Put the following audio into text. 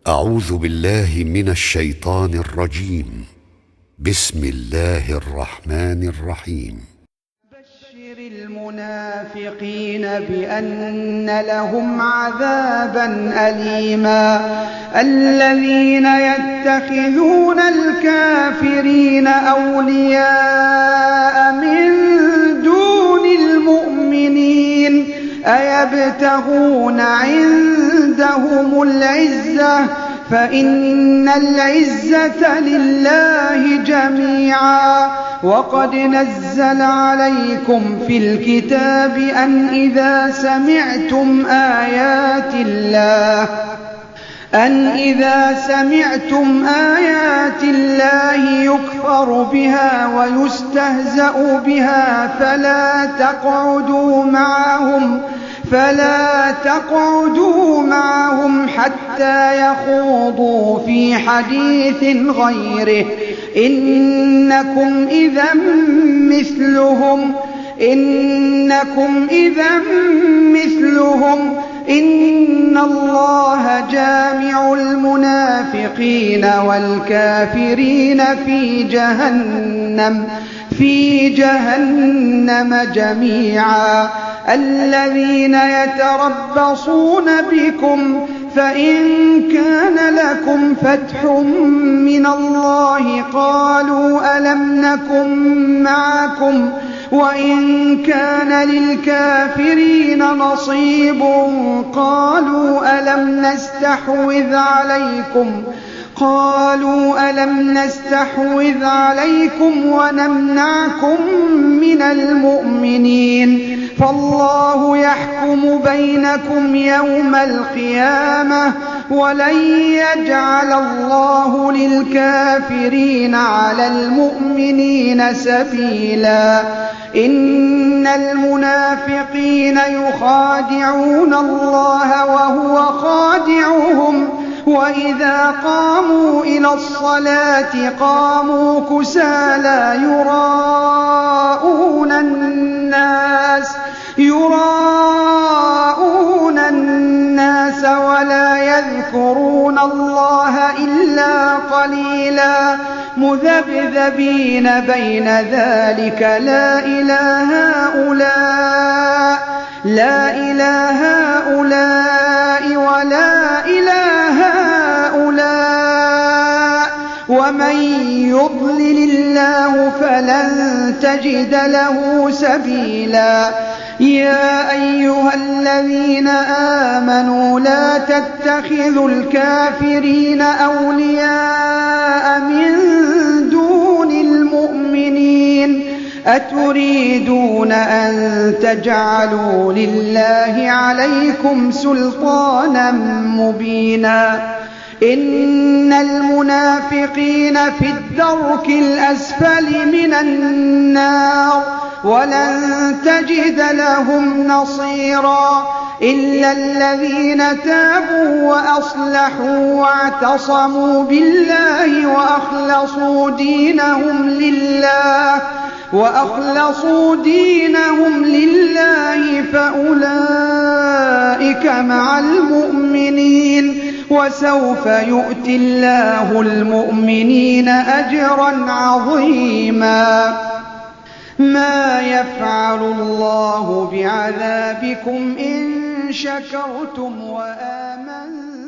أعوذ بالله من الشيطان الرجيم. بسم الله الرحمن الرحيم. بشر المنافقين بأن لهم عذابا أليما الذين يتخذون الكافرين أولياء من دون المؤمنين أيبتغون عندهم العزة فإن العزة لله جميعا وقد نزل عليكم في الكتاب أن إذا سمعتم آيات الله يكفر بها ويستهزأ بها فلا تقعدوا معهم حتى يخوضوا في حديث غيره إنكم إذا مثلهم إن الله جامع المنافقين والكافرين في جهنم جميعا الذين يتربصون بكم فإن كان لكم فتح من الله قالوا ألم نكن معكم وإن كان للكافرين نصيب قالوا ألم نستحوذ عليكم ونمنعكم من المؤمنين فالله يحكم بينكم يوم القيامة ولن يجعل الله للكافرين على المؤمنين سبيلا إن المنافقين يخادعون الله وهو خادعهم وإذا قاموا إلى الصلاة قاموا كسالى يراءون الناس ولا يذكرون الله إلا قليلا مذبذبين بين ذلك لا إله هؤلاء ولا إله هؤلاء ومن يضلل الله فلن تجد له سبيلا يا أيها الذين آمنوا لا تتخذوا الكافرين أولياء من دون المؤمنين أتريدون أن تجعلوا لله عليكم سلطانا مبينا إن المنافقين في الدرك الأسفل من النار ولن تجد لهم نصيرا إلا الذين تابوا وأصلحوا واعتصموا بالله وأخلصوا دينهم لله فأولئك مع المؤمنين وسوف يؤتي الله المؤمنين أجرا عظيما ما يفعل الله بعذابكم إن شكرتم وآمنتم